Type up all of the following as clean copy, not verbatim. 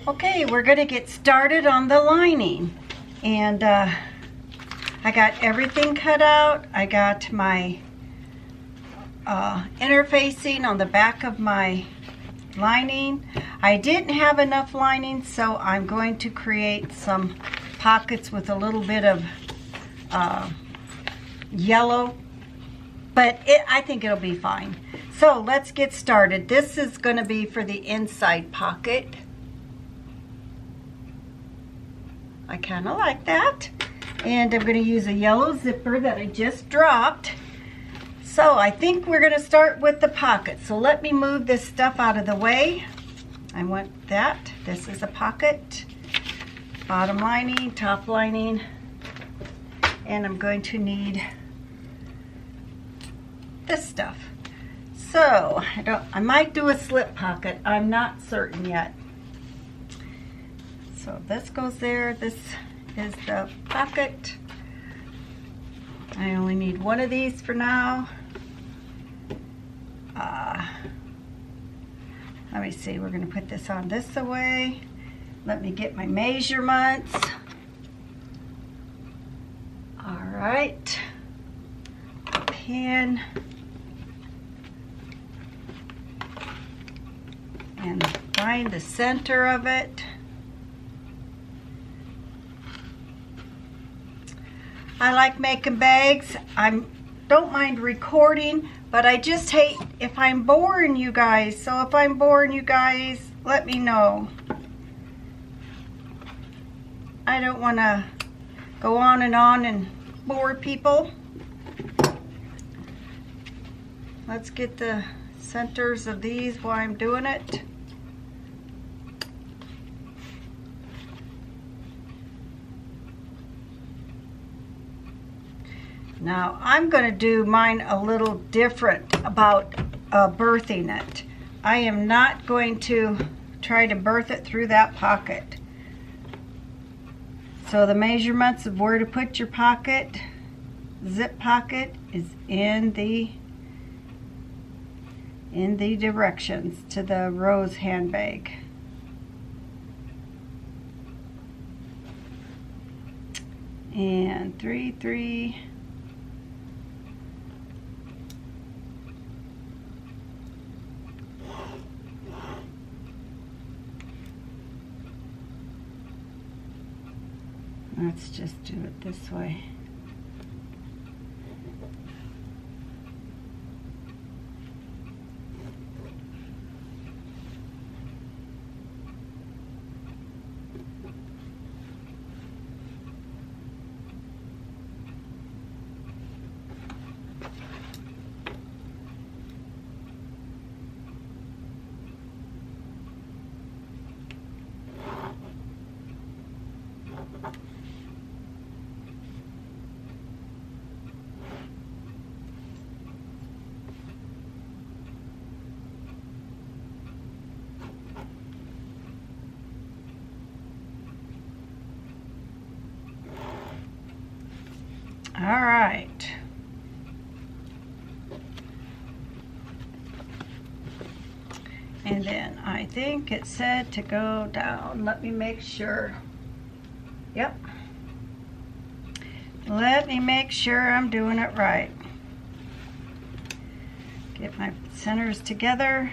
Okay, we're going to get started on the lining. And I got everything cut out. I got my interfacing on the back of my lining. I didn't have enough lining, so I'm going to create some pockets with a little bit of yellow, but I think it'll be fine. So let's get started. This is going to be for the inside pocket. I kind of like that. And I'm going to use a yellow zipper that I just dropped. So I think we're going to start with the pocket. So let me move this stuff out of the way. I want that. This is a pocket. Bottom lining, top lining. And I'm going to need this stuff. So I might do a slip pocket. I'm not certain yet. So this goes there. This is the pocket. I only need one of these for now. Let me see. We're going to put this on this away. Let me get my measurements. All right. Pin. And find the center of it. I like making bags. I don't mind recording, but I just hate if I'm boring you guys. So if I'm boring you guys, let me know. I don't want to go on and bore people. Let's get the centers of these while I'm doing it. Now I'm going to do mine a little different about birthing it. I am not going to try to birth it through that pocket. So the measurements of where to put your pocket, zip pocket, is in the directions to the rose handbag. And 3, 3. Let's just do it this way. All right. And then I think it said to go down. Let me make sure. Yep. Let me make sure I'm doing it right. Get my centers together.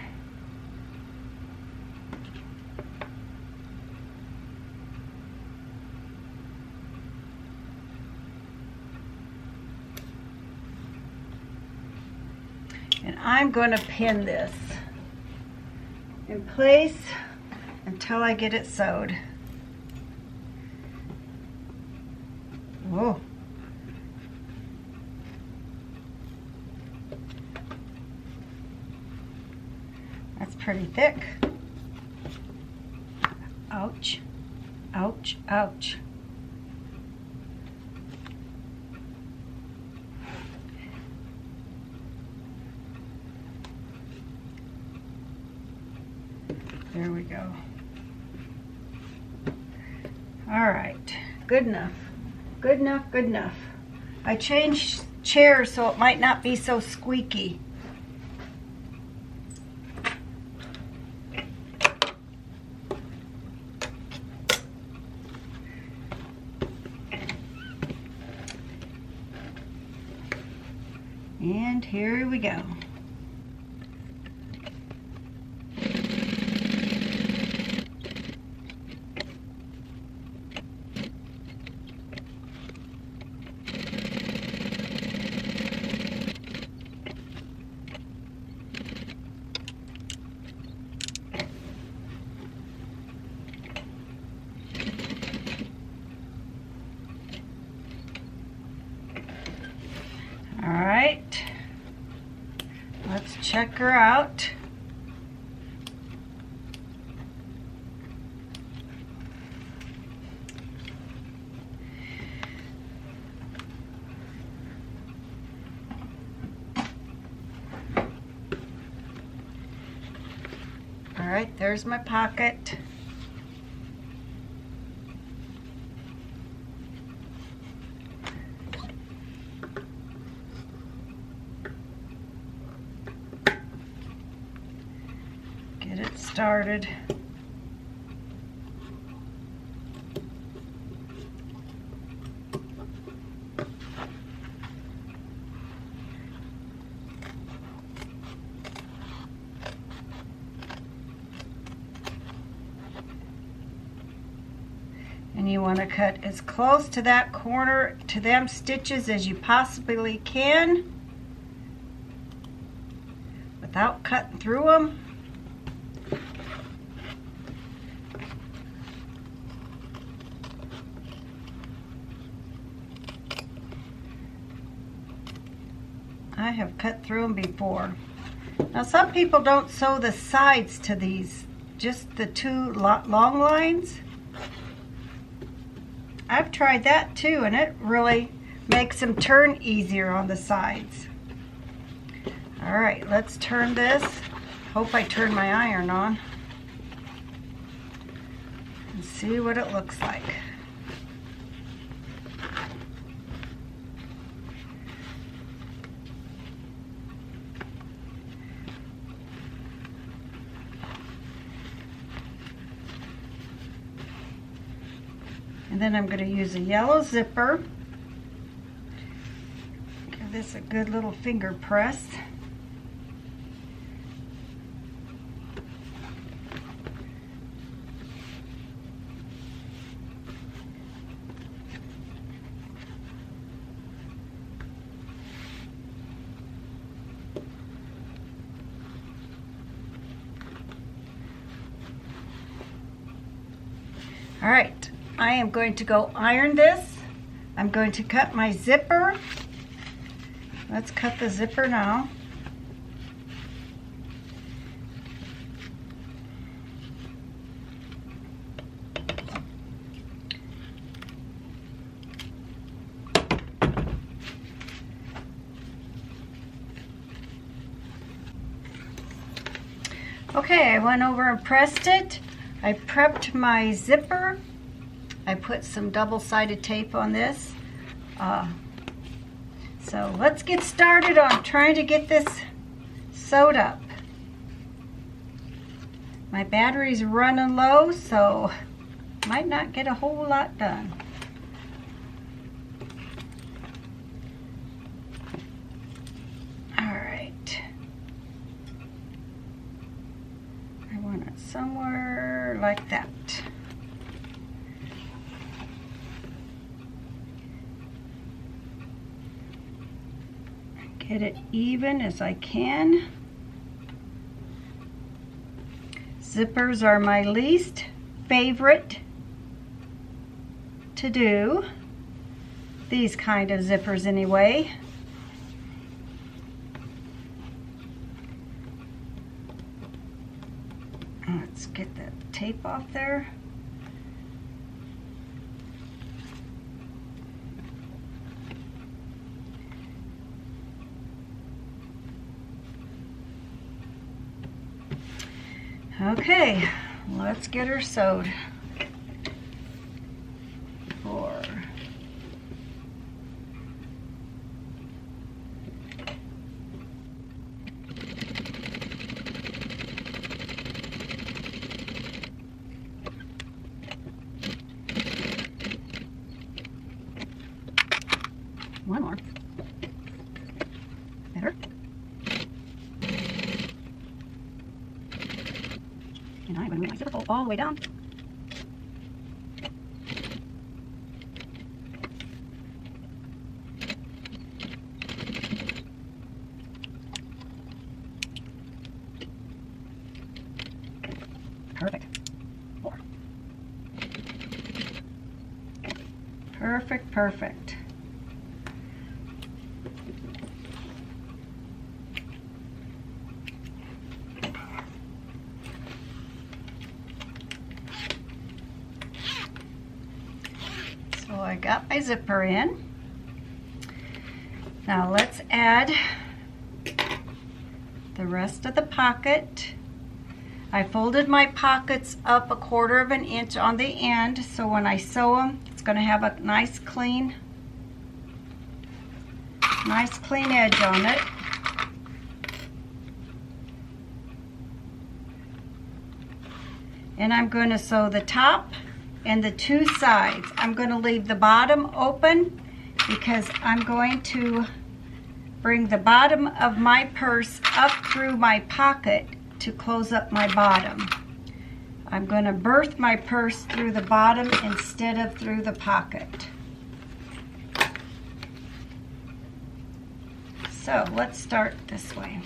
And I'm going to pin this in place until I get it sewed. Whoa. That's pretty thick. Ouch. Ouch, ouch. There we go. All right, good enough. Good enough, good enough. I changed chairs so it might not be so squeaky. And here we go. All right, let's check her out. All right, there's my pocket. Get it started. And you want to cut as close to that corner, to them stitches as you possibly can without cutting through them. I have cut through them before. Now some people don't sew the sides to these, just the two long lines. I've tried that too, and it really makes them turn easier on the sides. All right, let's turn this. Hope I turn my iron on. And see what it looks like. And then I'm going to use a yellow zipper. Give this a good little finger press. All right. I am going to go iron this. I'm going to cut my zipper. Let's cut the zipper now. Okay, I went over and pressed it. I prepped my zipper. I put some double-sided tape on this. So let's get started on trying to get this sewed up. My battery's running low, so might not get a whole lot done. All right. I want it somewhere like that. Get it even as I can. Zippers are my least favorite to do. These kind of zippers anyway. Let's get the tape off there. Okay, let's get her sewed. 4. One more. Better. And I'm going to move my zipper fold all the way down. Perfect. Perfect, perfect. So I got my zipper in. Now let's add the rest of the pocket. I folded my pockets up 1/4 of an inch on the end, so when I sew them, it's going to have a nice clean edge on it. And I'm going to sew the top and the 2 sides. I'm going to leave the bottom open because I'm going to bring the bottom of my purse up through my pocket to close up my bottom. I'm going to berth my purse through the bottom instead of through the pocket. So let's start this way.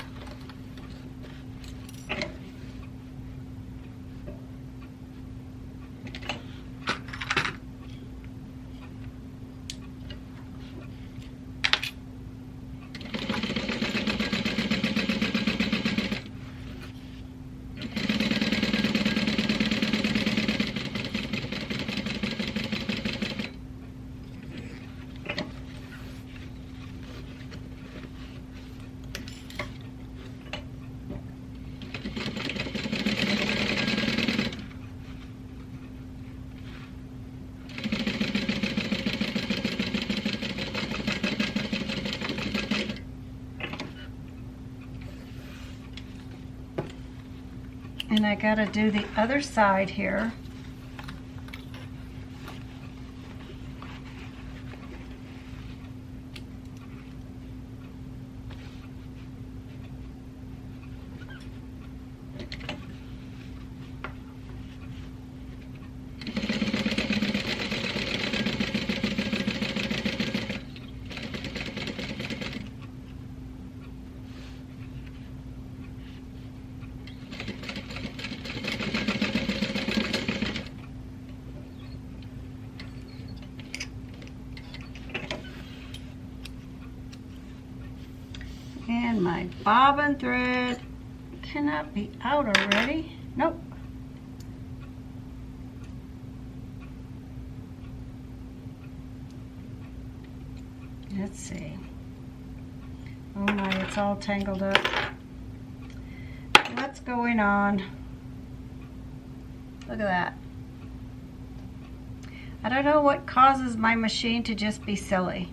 And I gotta do the other side here. And my bobbin thread cannot be out already. Nope. Let's see. Oh my, it's all tangled up. What's going on? Look at that. I don't know what causes my machine to just be silly.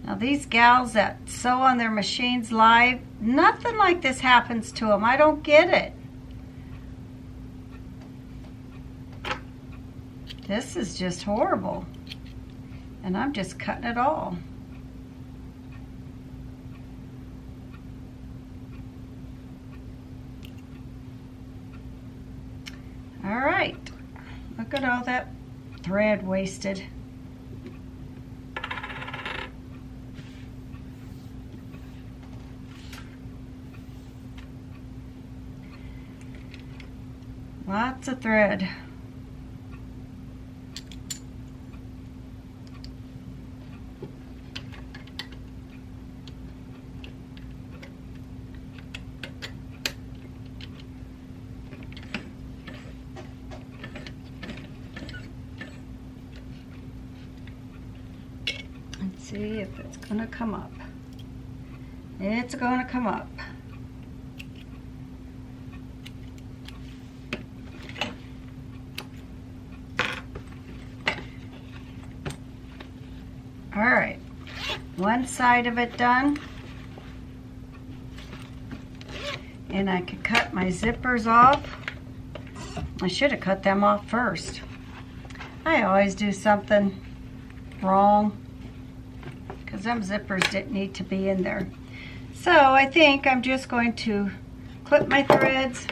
Now these gals that sew on their machines live, nothing like this happens to them. I don't get it. This is just horrible. And I'm just cutting it all. All right, look at all that thread wasted. Lots of thread. Let's see if it's gonna come up. It's gonna come up. All right, one side of it done. And I could cut my zippers off. I should have cut them off first. I always do something wrong because them zippers didn't need to be in there. So I think I'm just going to clip my threads,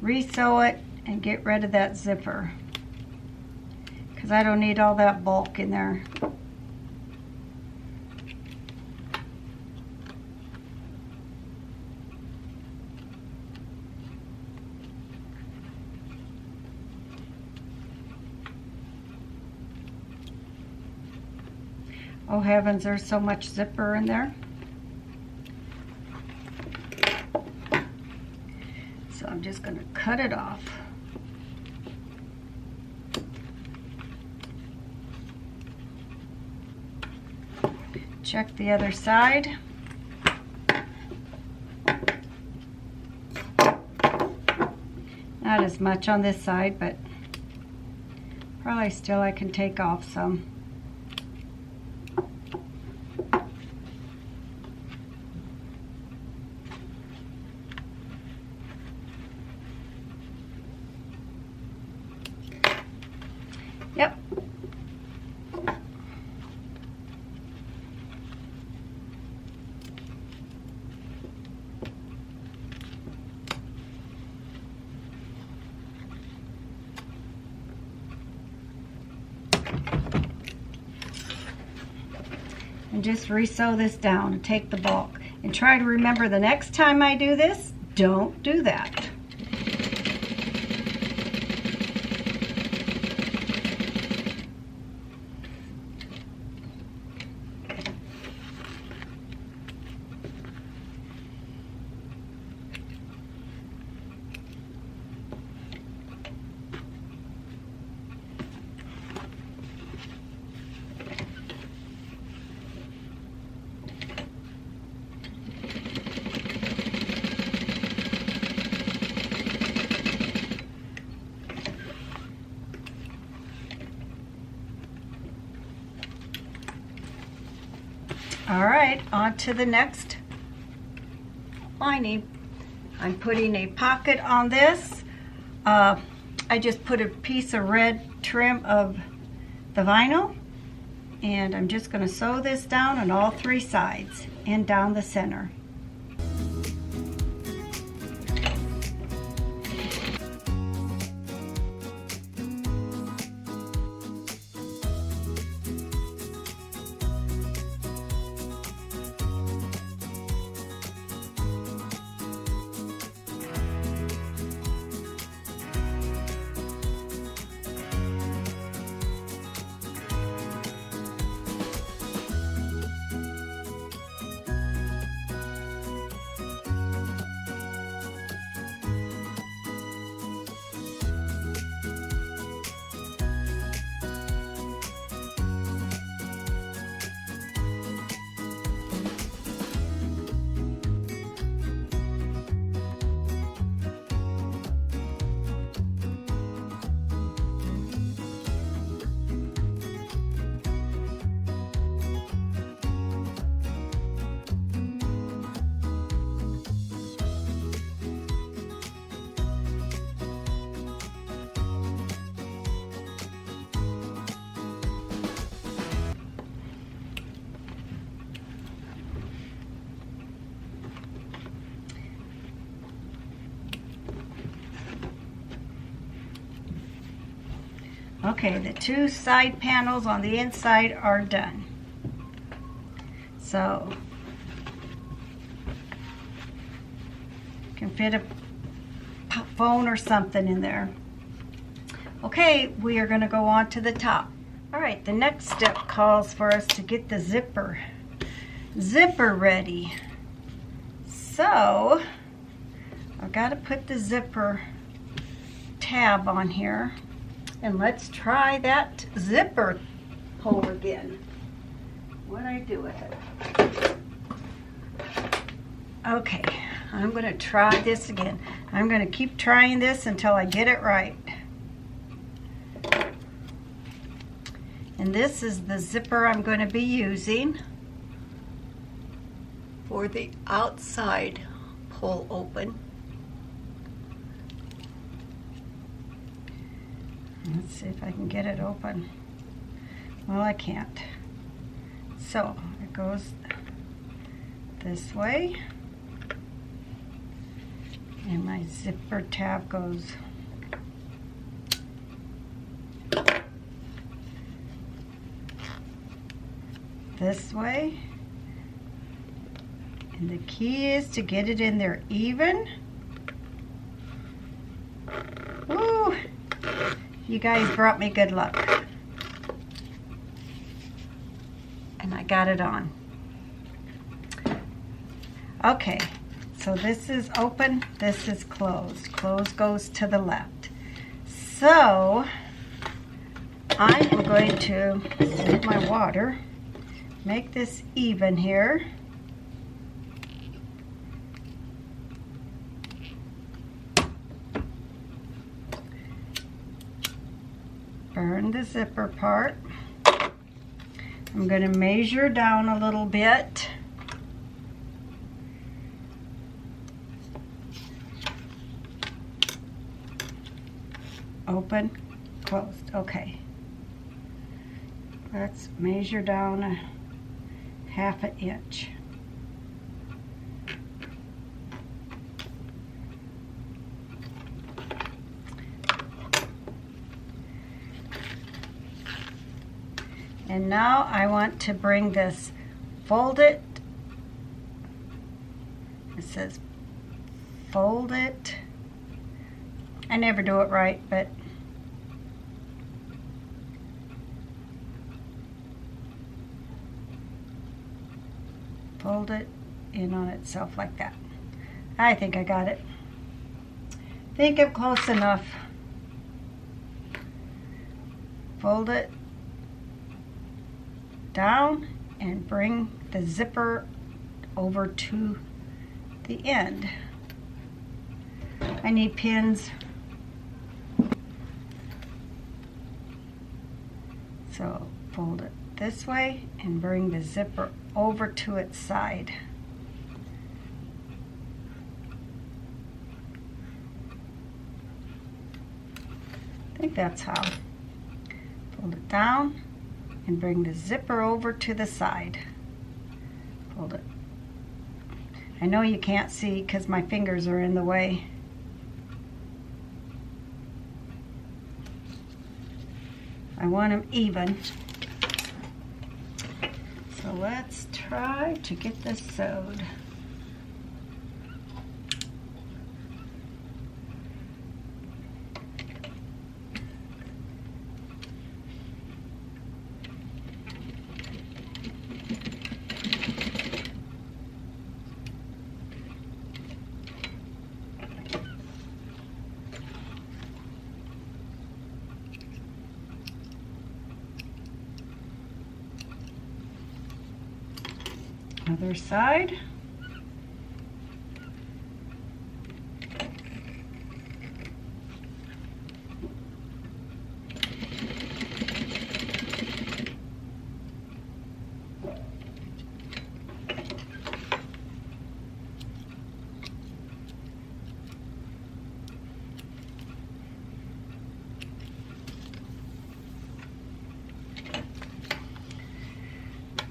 re-sew it, and get rid of that zipper because I don't need all that bulk in there. Oh heavens, there's so much zipper in there. So I'm just going to cut it off. Check the other side. Not as much on this side, but probably still I can take off some. Yep. And just re-sew this down and take the bulk. And try to remember the next time I do this, don't do that. All right, on to the next lining. I'm putting a pocket on this. I just put a piece of red trim of the vinyl, and I'm just going to sew this down on all three sides and down the center. Okay, the two side panels on the inside are done. So, you can fit a phone or something in there. Okay, we are going to go on to the top. All right, the next step calls for us to get the zipper ready. So, I've got to put the zipper tab on here. And let's try that zipper hole again. What do I do with it? Okay, I'm going to try this again. I'm going to keep trying this until I get it right. And this is the zipper I'm going to be using for the outside pull open. Let's see if I can get it open. Well, I can't. So it goes this way. And my zipper tab goes this way. And the key is to get it in there even. Woo! You guys brought me good luck. And I got it on. Okay, so this is open, this is closed. Closed goes to the left. So I am going to save my water, make this even here. Burn the zipper part. I'm going to measure down a little bit. Open, closed. Okay. Let's measure down a half an inch. And now I want to bring this, fold it. It says fold it. I never do it right, but fold it in on itself like that. I think I got it. Think I'm close enough. Fold it down and bring the zipper over to the end. I need pins. So fold it this way and bring the zipper over to its side. I think that's how. Fold it down and bring the zipper over to the side. Fold it. I know you can't see because my fingers are in the way. I want them even. So let's try to get this sewed. Other side.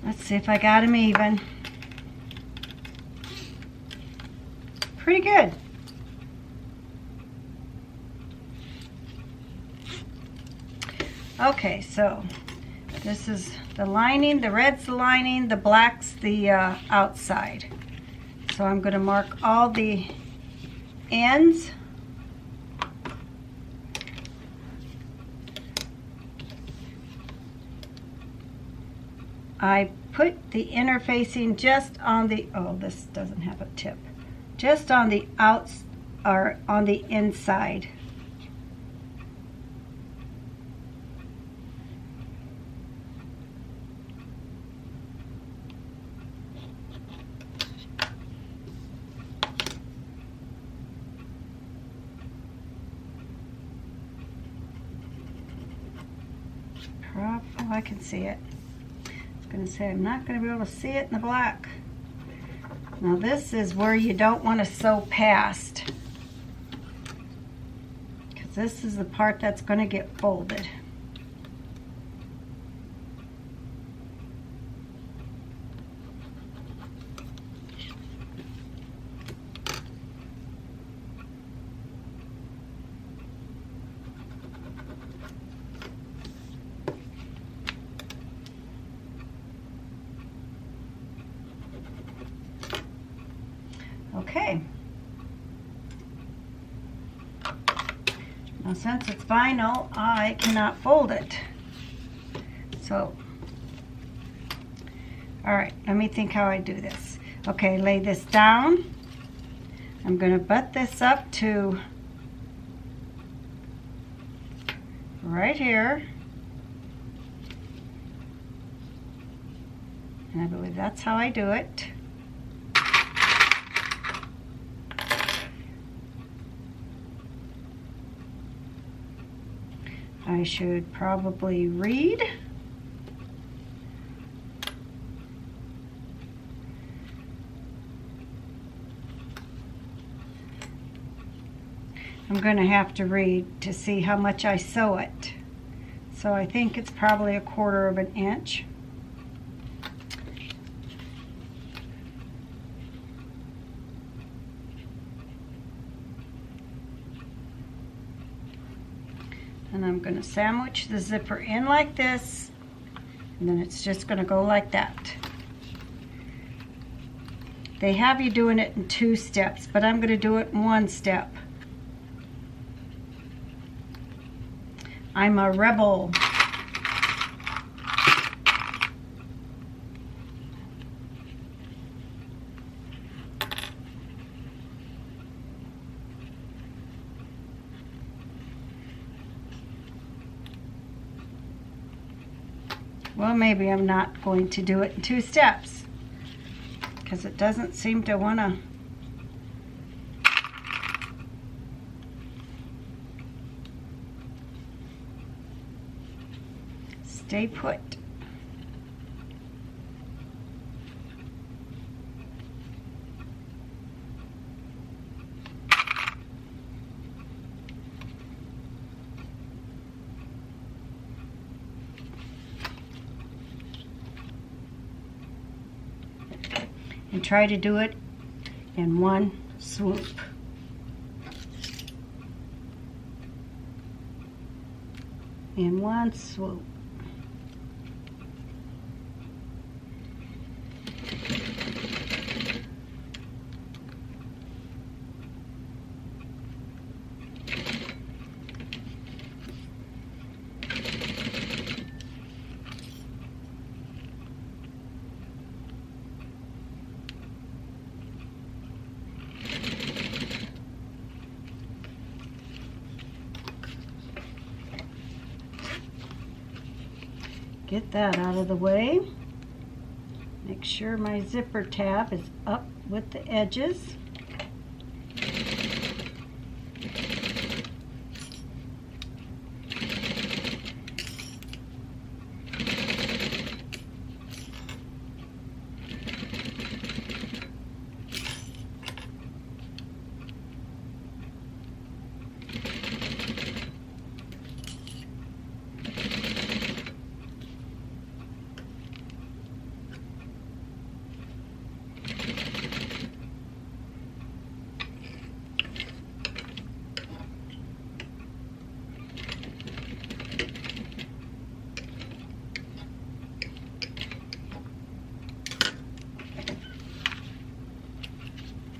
Let's see if I got them even. Pretty good. Okay, so this is the lining, the red's the lining, the black's the outside. So I'm going to mark all the ends. I put the interfacing just on the, oh, this doesn't have a tip. Just on the outs or on the inside. Oh, I can see it. I was going to say I'm not going to be able to see it in the black. Now this is where you don't want to sew past, because this is the part that's going to get folded. Okay. Now since it's vinyl, I cannot fold it. So, all right, let me think how I do this. Okay, lay this down. I'm going to butt this up to right here. And I believe that's how I do it. I should probably read. I'm going to have to read to see how much I sew it. So I think it's probably 1/4 of an inch. And I'm going to sandwich the zipper in like this, and then it's just going to go like that. They have you doing it in 2 steps, but I'm going to do it in 1 step. I'm a rebel. Well, maybe I'm not going to do it in 2 steps because it doesn't seem to want to. Stay put. And try to do it in 1 swoop. In 1 swoop. Get that out of the way. Make sure my zipper tab is up with the edges.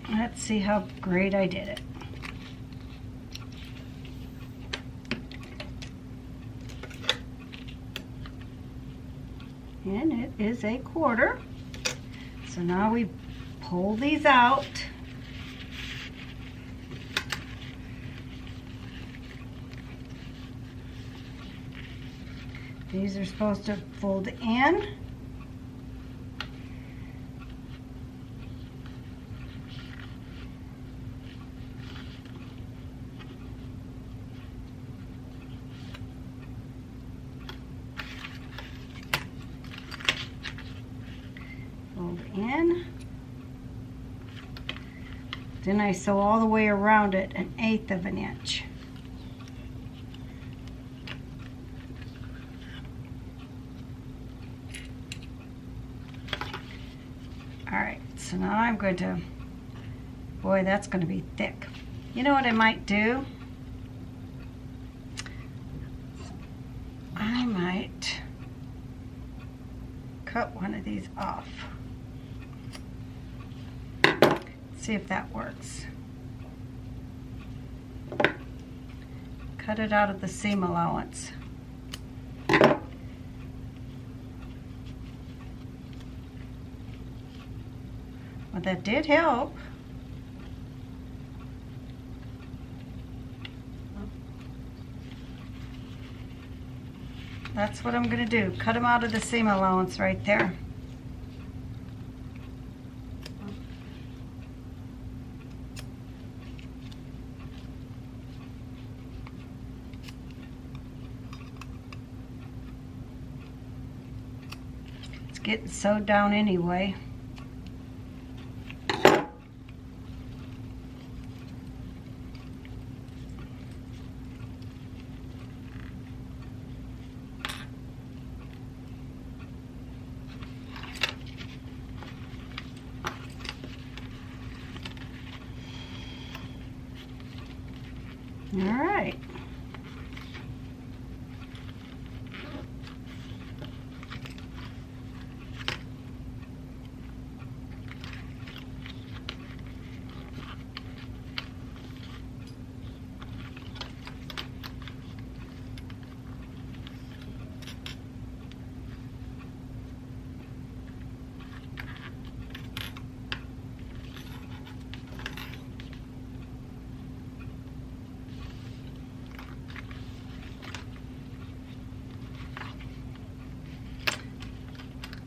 Let's see how great I did it. And it is 1/4. So now we pull these out. These are supposed to fold in. Fold in. Then I sew all the way around it 1/8 of an inch. Alright, so now I'm going to, boy, that's going to be thick. You know what I might do? I might cut one of these off. see if that works. Cut it out of the seam allowance. Well, that did help. That's what I'm going to do. Cut them out of the seam allowance right there. It's getting sewed down anyway. All right.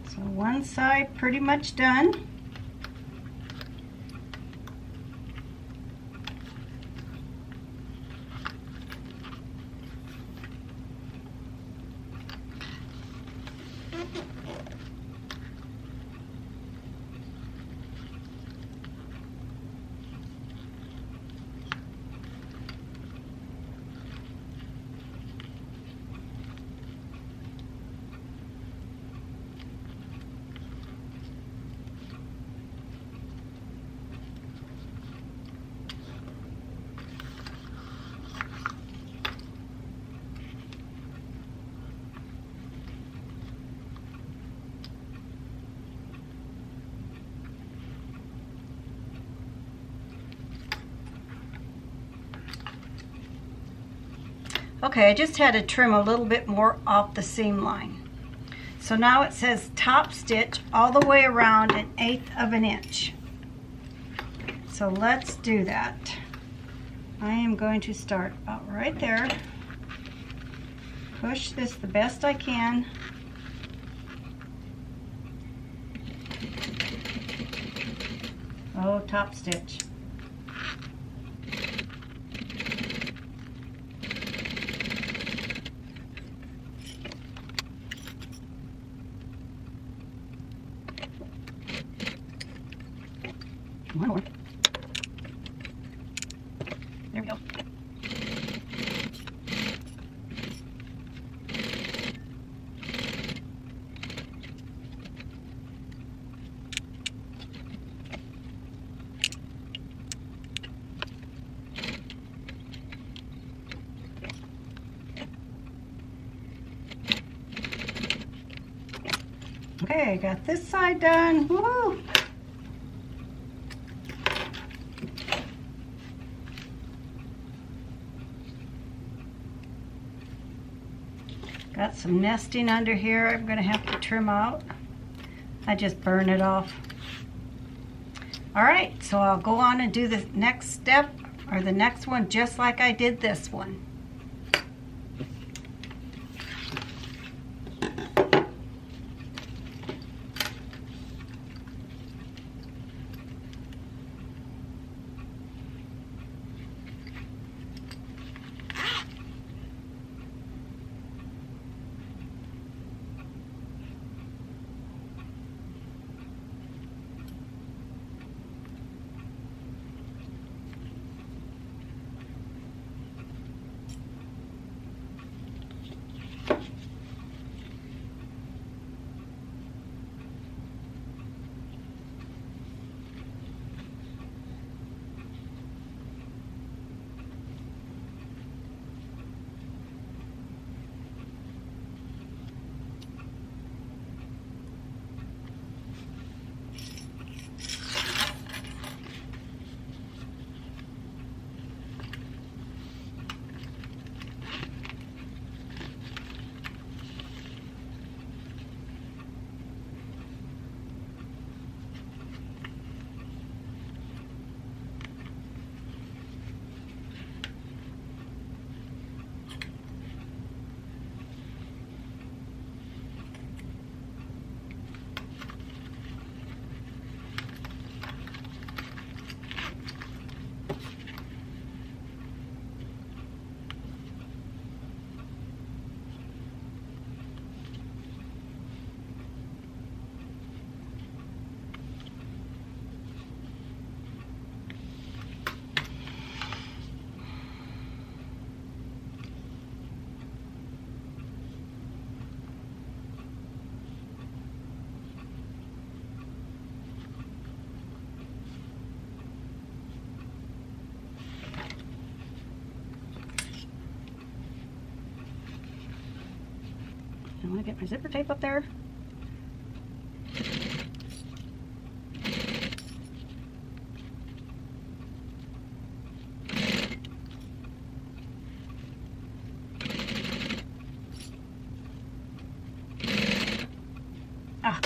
So one side pretty much done. Okay, I just had to trim a little bit more off the seam line. So now it says top stitch all the way around 1/8 of an inch. So let's do that. I am going to start about right there. Push this the best I can. Oh, top stitch. One more. There we go. Okay, got this side done. Woohoo! Got some nesting under here I'm going to have to trim out. I just burn it off. Alright, so I'll go on and do the next step, or the next one, just like I did this one. want to get my zipper tape up there. Ah.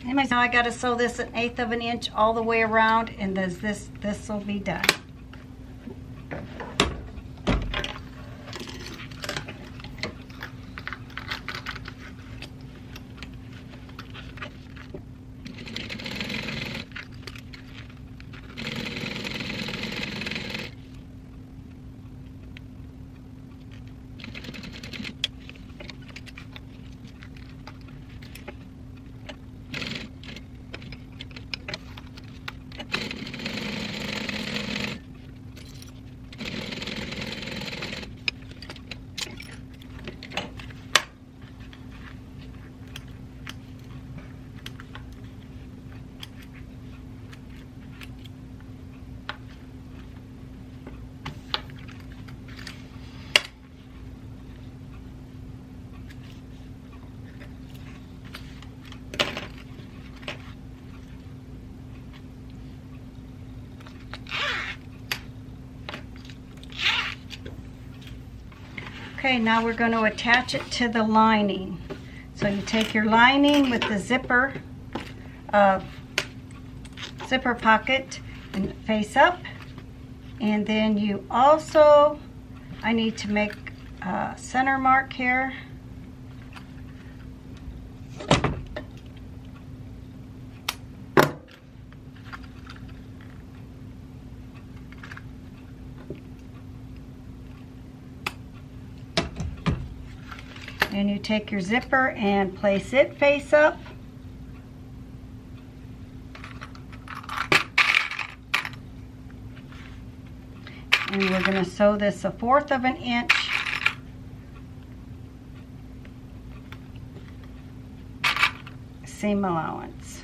Anyways, now I got to sew this 1/8 of an inch all the way around, and this will be done. Okay, now we're going to attach it to the lining. So you take your lining with the zipper pocket and face up, and then you also, I need to make a center mark here. And you take your zipper and place it face up. And we're going to sew this 1/4 of an inch seam allowance.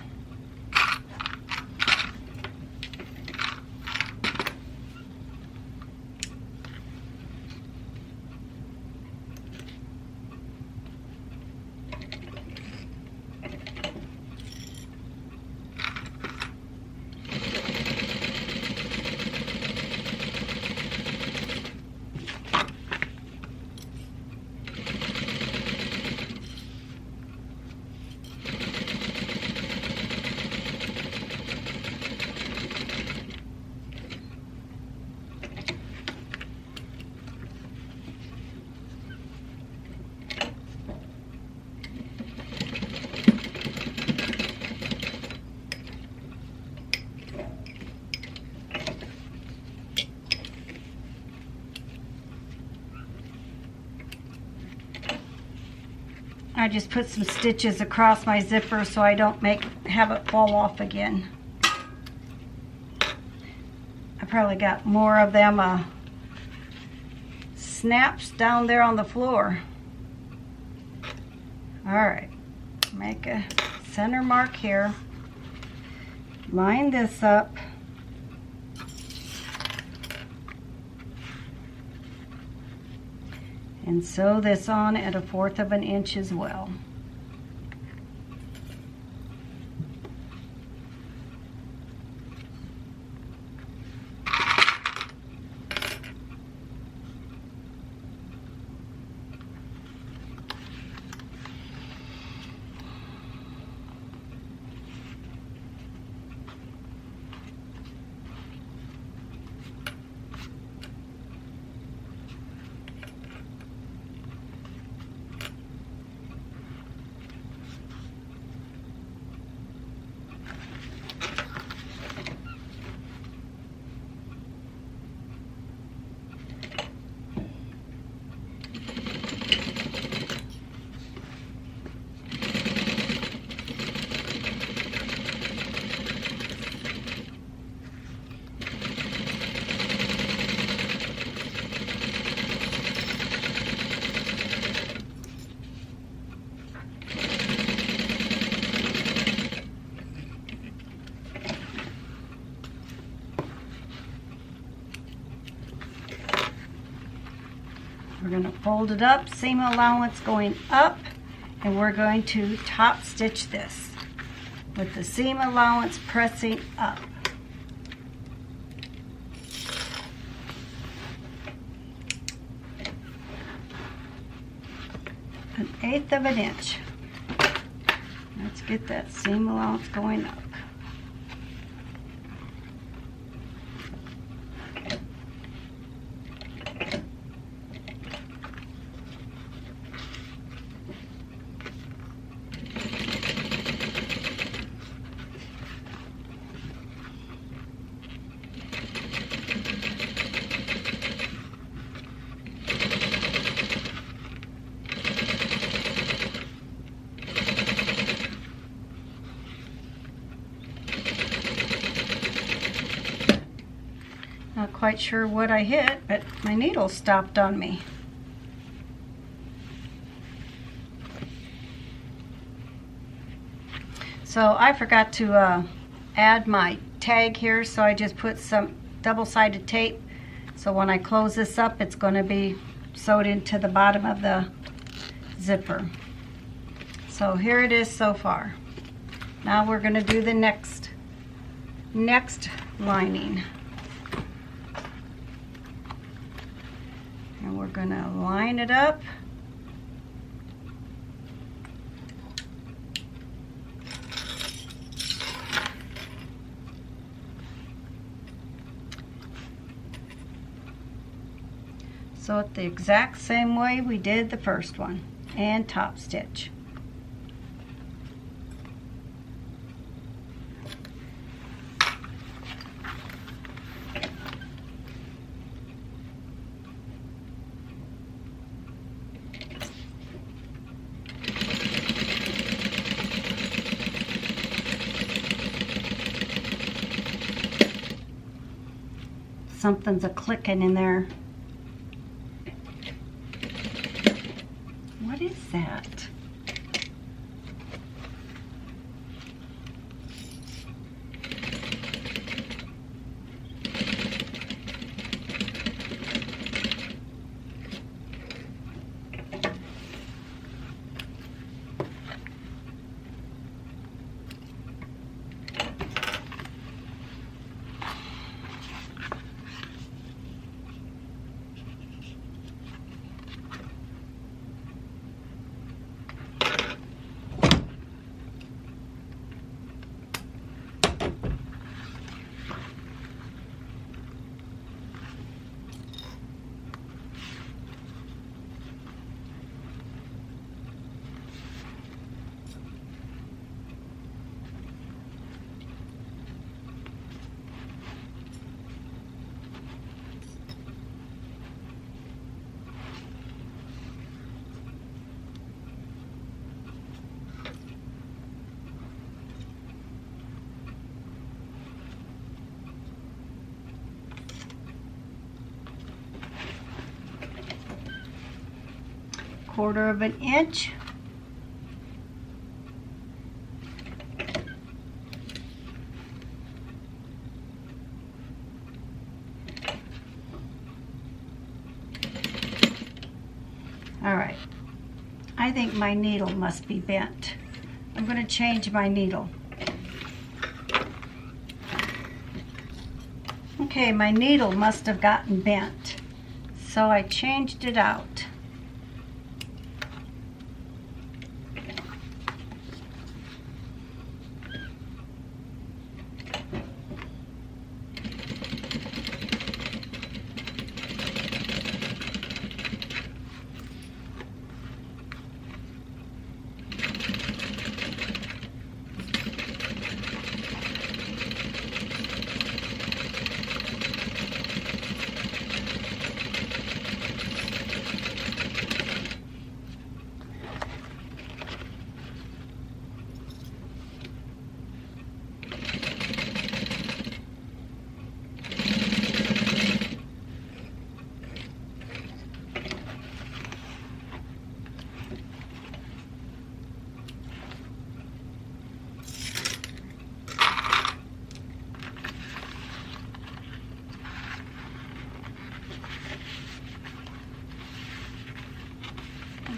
I just put some stitches across my zipper so I don't have it fall off again. I probably got more of them snaps down there on the floor. Alright, make a center mark here. Line this up. And sew this on at 1/4 of an inch as well. We're going to fold it up, seam allowance going up, and we're going to top stitch this with the seam allowance pressing up. An 1/8 of an inch. Let's get that seam allowance going up. Not quite sure what I hit, but my needle stopped on me. So I forgot to add my tag here, so I just put some double-sided tape. So when I close this up, it's going to be sewed into the bottom of the zipper. So here it is so far. Now we're going to do the next lining. And we're going to line it up. Sew it the exact same way we did the first one, and top stitch. Something's a clicking in there. What is that? Quarter of an inch. All right, I think my needle must be bent. I'm going to change my needle. Okay, my needle must have gotten bent, so I changed it out.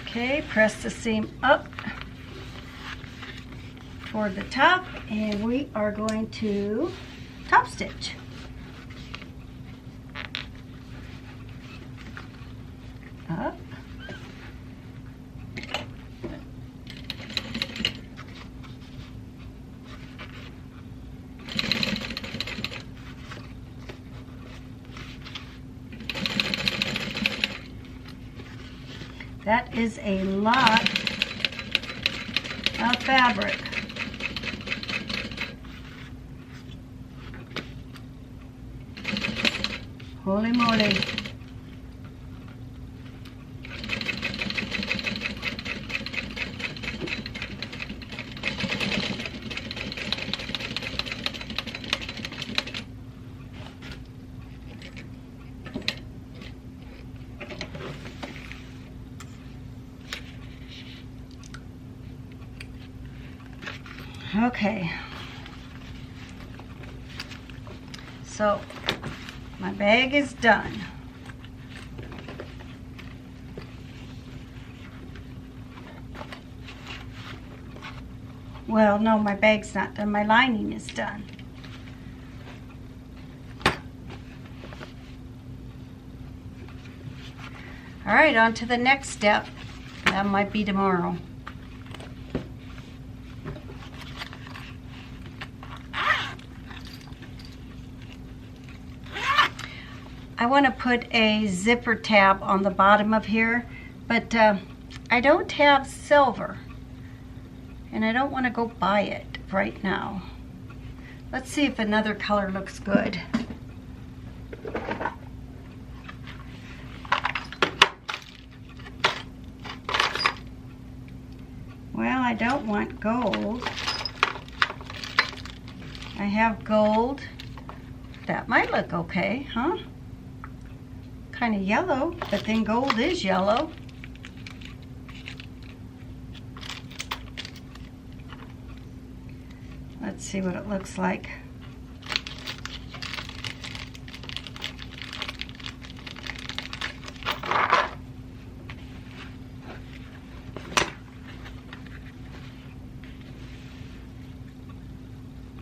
Okay, press the seam up toward the top, and we are going to top stitch. Up. That is a lot of fabric. Holy moly. Okay, so my bag is done. Well, no, my bag's not done. My lining is done. All right, on to the next step. That might be tomorrow. I want to put a zipper tab on the bottom of here, but I don't have silver, and I don't want to go buy it right now. Let's see if another color looks good. Well, I don't want gold. I have gold. That might look okay, huh? Kind of yellow, but then gold is yellow. Let's see what it looks like.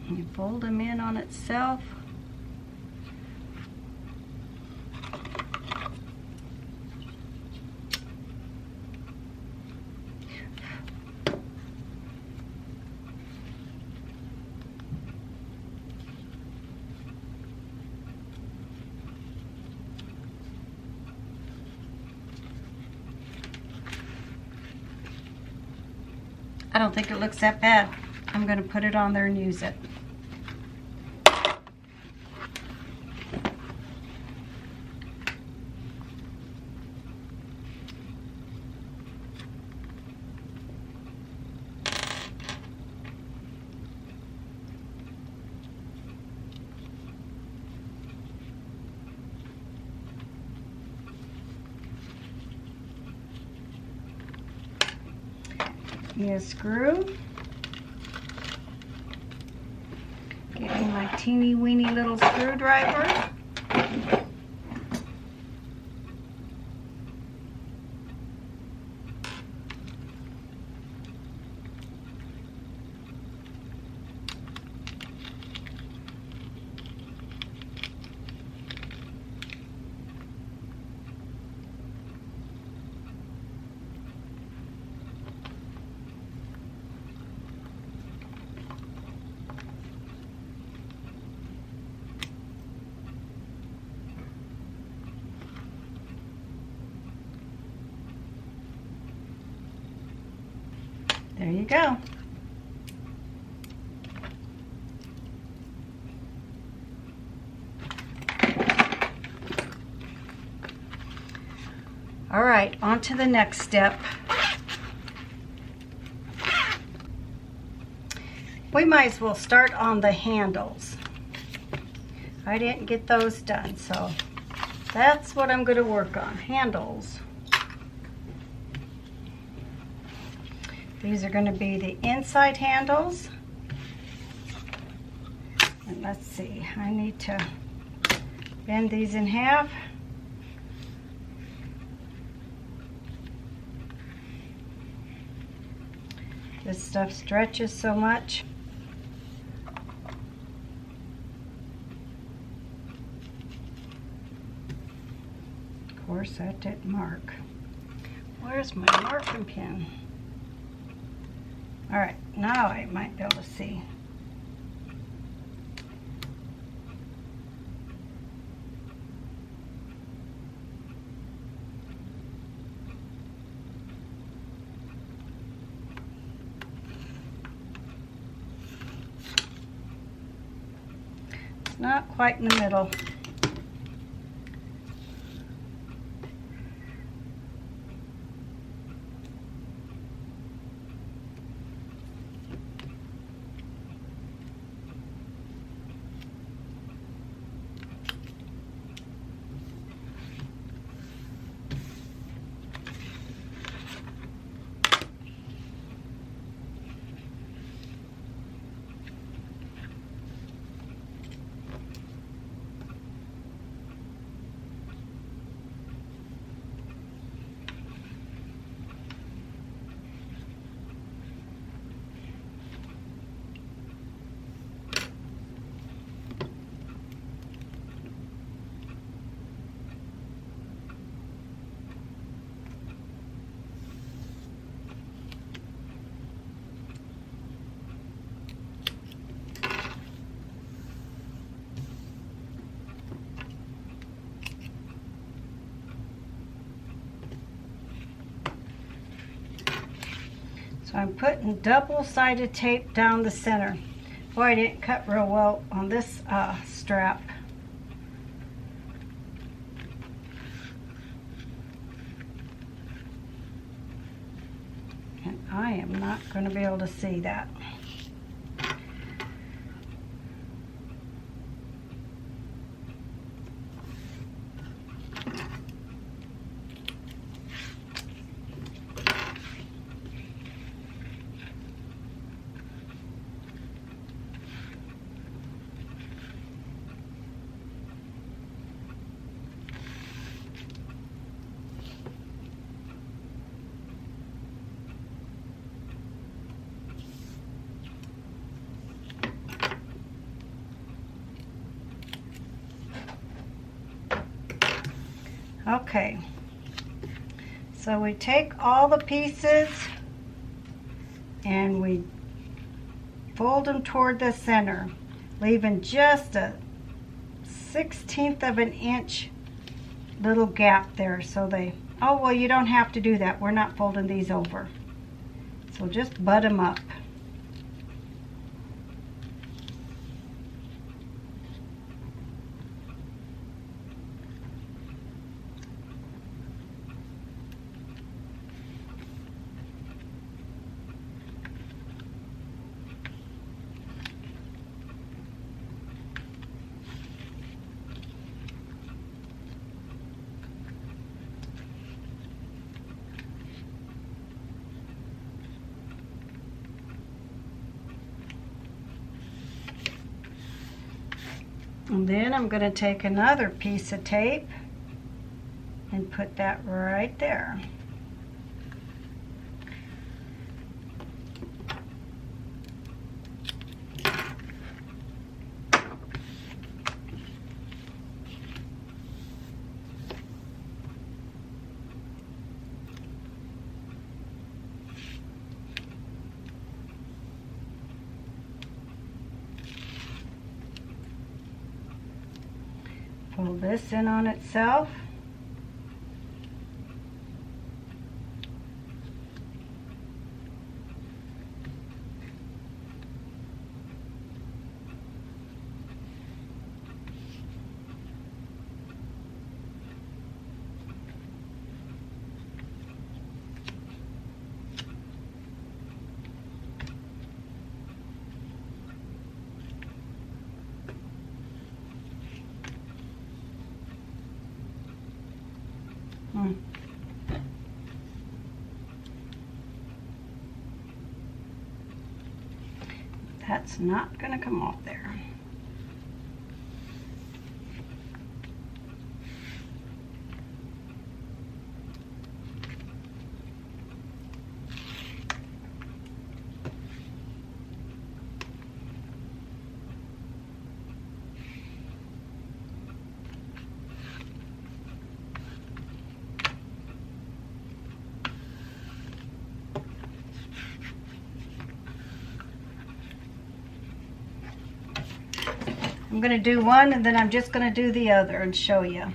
You fold them in on itself. I don't think it looks that bad. I'm going to put it on there and use it. A screw. Getting my teeny weeny little screwdriver. There you go. All right, on to the next step. We might as well start on the handles. I didn't get those done, so that's what I'm going to work on, handles. These are going to be the inside handles. And let's see, I need to bend these in half. This stuff stretches so much. Of course, that didn't mark. Where's my marking pen? All right, now I might be able to see. It's not quite in the middle. So I'm putting double-sided tape down the center. Boy, I didn't cut real well on this strap. And I am not going to be able to see that. Okay, so we take all the pieces and we fold them toward the center, leaving just a 1/16 of an inch little gap there. So they, oh well, you don't have to do that. We're not folding these over. So just butt them up. And then I'm going to take another piece of tape and put that right there. Pull this in on itself. That's not going to come off there. I'm going to do one and then I'm just going to do the other and show you.